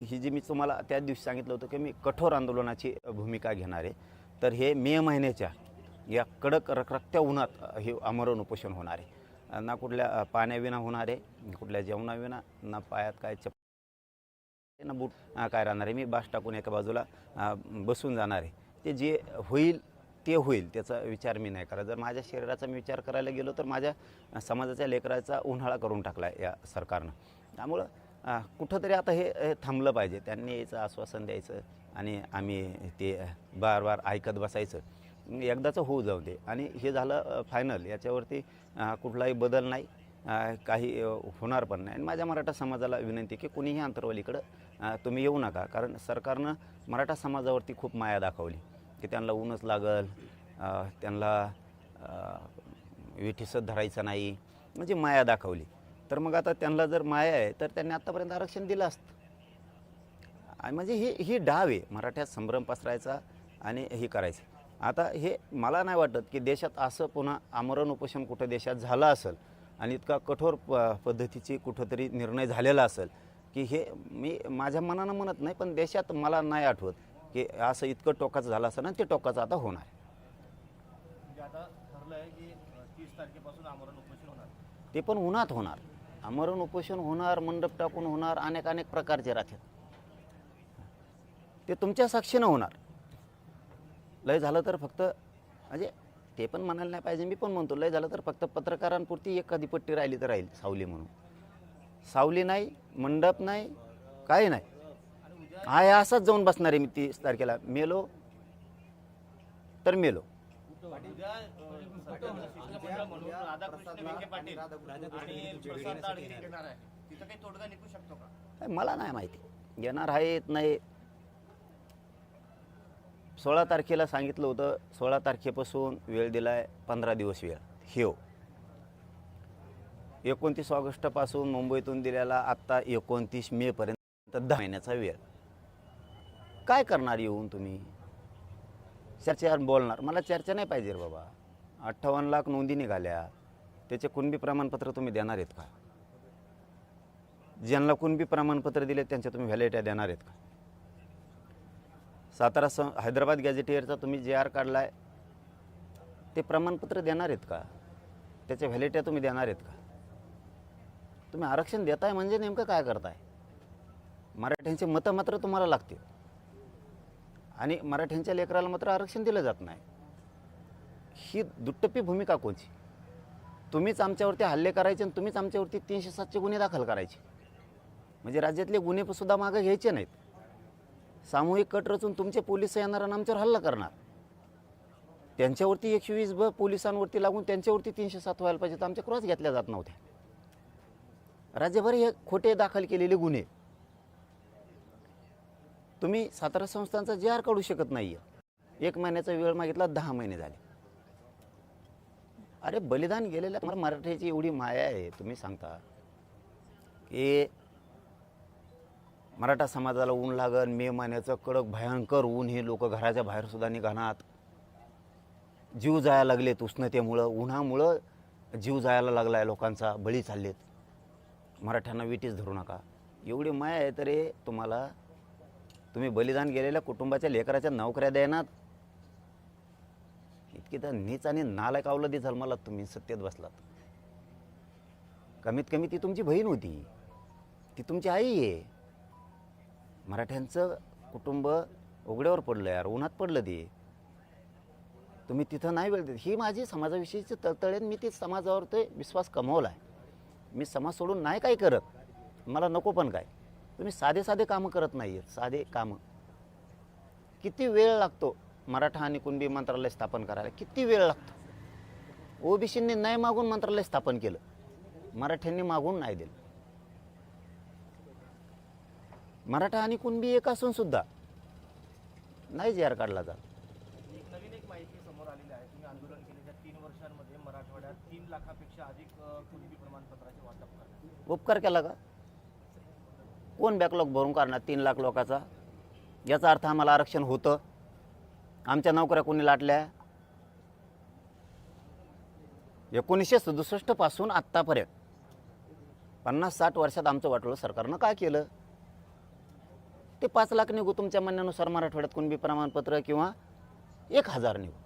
ही जी मी तुम्हाला त्या दिवशी सांगितलं होतं की मी कठोर आंदोलनाची भूमिका घेणार आहे, तर हे मे महिन्याच्या या कडक रखरखत्या उन्हात हे आमरण उपोषण होणार आहे. ना कुठल्या पाण्याविना होणार आहे, कुठल्या जेवणाविना, ना पायात काय चप्पल ना बूट काय राहणार आहे. मी बास टाकून एका बाजूला बसून जाणार आहे. ते जे होईल ते होईल, त्याचा विचार मी नाही करा. जर माझ्या शरीराचा मी विचार करायला गेलो तर माझ्या समाजाच्या लेकराचा उन्हाळा करून टाकला आहे या सरकारनं. त्यामुळं कुठंतरी आता हे थांबलं पाहिजे. त्यांनी याचं आश्वासन द्यायचं आणि आम्ही ते बार बार ऐकत बसायचं. एकदाचं होऊ जाऊ दे आणि हे झालं फायनल. याच्यावरती कुठलाही बदल नाही, काही होणार पण नाही. आणि माझ्या मराठा समाजाला विनंती की कुणीही अंतरवलीकडं तुम्ही येऊ नका, कारण सरकारनं मराठा समाजावरती खूप माया दाखवली की त्यांना ऊनच लागल, त्यांना विठीसच धरायचं नाही, म्हणजे माया दाखवली. तर मग आता त्यांना जर माया आहे तर त्यांनी आत्तापर्यंत आरक्षण दिलं असतं. आणि म्हणजे ही डाव आहे मराठ्यात संभ्रम पसरायचा आणि हे करायचं. आता हे मला नाही वाटत की देशात असं पुन्हा आमरण उपोषण कुठं देशात झालं असेल आणि इतका कठोर पद्धतीची कुठंतरी निर्णय झालेला असेल की हे मी माझ्या मनानं म्हणत नाही, पण देशात मला नाही आठवत की असं इतकं टोकाचं झालं असेल आणि ते टोकाचं आता होणार. म्हणजे आता ठरलं आहे की 30 तारखेपासून आमरण उपोषण होणार. ते पण उन्हात होणार. आमरण उपोषण होणार, मंडप टाकून होणार, अनेक प्रकारचे राहतात. ते तुमच्या साक्षीनं होणार. लय झालं तर फक्त म्हणजे ते पण म्हणायला नाही पाहिजे, मी पण म्हणतो लय झालं तर फक्त पत्रकारांपुरती एखादी पट्टी राहिली तर राहील, सावली म्हणून. सावली नाही, मंडप नाही, काही नाही. आहे असंच जाऊन बसणार आहे मी 30 तारखेला. मेलो तर मेलो. उद्या शिष्टमंडळ म्हणून राधाकृष्ण विखे पाटील आणि प्रसाद दाडगिरी घेणार आहे. तिथं काही तोडगा निघू शकतो का? मला नाही माहिती येणार आहेत नाही. 16 तारखेला सांगितलं होतं, 16 तारखेपासून वेळ दिला आहे, 15 दिवस वेळ. हो, 29 ऑगस्टपासून मुंबईतून दिलेला आत्ता 29 मेपर्यंत 10 महिन्याचा वेळ. काय करणार येऊन तुम्ही? चर्चा बोलणार? मला चर्चा नाही पाहिजे रे बाबा. 58 लाख नोंदी निघाल्या, त्याचे कुणबी प्रमाणपत्र तुम्ही देणार आहेत का? ज्यांना कुणबी प्रमाणपत्र दिले त्यांच्या तुम्ही व्हॅलिडिटी देणार आहेत का? हैदराबाद गॅझेटियरचा तुम्ही JR काढला आहे, ते प्रमाणपत्र देणार आहेत का? त्याच्या व्हॅलिडिटी तुम्ही देणार आहेत का? तुम्ही आरक्षण देताय म्हणजे नेमकं काय करताय? मराठ्यांचे मतं मात्र तुम्हाला लागतील आणि मराठ्यांच्या लेकराला मात्र आरक्षण दिलं जात नाही. ही दुट्टप्पी भूमिका कोणची? तुम्हीच आमच्यावरती हल्ले करायचे आणि तुम्हीच आमच्यावरती 307चे गुन्हे दाखल करायचे. म्हणजे राज्यातले गुन्हेसुद्धा मागं घ्यायचे नाहीत. सामूहिक कट रचून तुमचे पोलिस येणार आणि आमच्यावर हल्ला करणार. त्यांच्यावरती 120 पोलिसांवरती लागून त्यांच्यावरती 307 व्हायला पाहिजे, तर आमच्या क्रॉस घेतल्या जात नव्हत्या. राज्यभर हे खोटे दाखल केलेले गुन्हे. तुम्ही 17 संस्थांचा JR काढू शकत नाही आहे. 1 महिन्याचा वेळ मागितला, 10 महिने झाले. अरे बलिदान गेलेल्या मराठ्याची एवढी माया आहे, तुम्ही सांगता की मराठा समाजाला ऊन लागल, मे महिन्याचं कडक भयंकर ऊन, हे लोक घराच्या बाहेरसुद्धा निघाणार. जीव जायला लागलेत उष्णतेमुळं, उन्हामुळं जीव जायला लागला आहे लोकांचा, बळी चाललेत. मराठ्यांना विटीच धरू नका, एवढी माया आहे. तरी तुम्हाला तुम्ही बलिदान गेलेल्या कुटुंबाच्या लेकराच्या नोकऱ्या देणार. इतकी तर नीच आणि नालायक अवलदी जन्माला तुम्ही सत्तेत बसलात. कमीत कमी ती तुमची बहीण होती, ती तुमची आई आहे. मराठ्यांचं कुटुंब उघड्यावर पडलं यार, उन्हात पडलं ते. तुम्ही तिथं नाही वेळ देत. ही माझी समाजाविषयीची तळतळेन. मी ती समाजावर ते विश्वास कमवला आहे. मी समाज सोडून नाही काय करत, मला नको पण काय. तुम्ही साधे कामं करत नाही आहेत. साधे कामं किती वेळ लागतो मराठा आणि कुणबी मंत्रालय स्थापन करायला, किती वेळ लागतो. OBCंनी नाही मागून मंत्रालय स्थापन केलं, मराठ्यांनी मागून नाही दिलं. मराठा आणि कुणबी एक असून सुद्धा नाही JR काढला जात. नवीन माहिती समोर आलेली आहे. तुम्ही आंदोलन केलेल्या 3 वर्षांमध्ये मराठवाड्यात 3 लाखापेक्षा अधिक कुणबी प्रमाणपत्राचे वाटप करण्यात. उपकार केला का? कोण बॅकलॉग भरून काढणार 3 लाख लोकांचा? याचा अर्थ आम्हाला आरक्षण होतं, आमच्या नोकऱ्या कोणी लाटल्या? 1967 पासून आत्तापर्यंत 50-60 वर्षात आमचं वाटोळं सरकारनं काय केलं? ते 5 लाख निघू तुमच्या म्हणण्यानुसार मराठवाड्यात कुणबी प्रमाणपत्र किंवा 1000 निघू.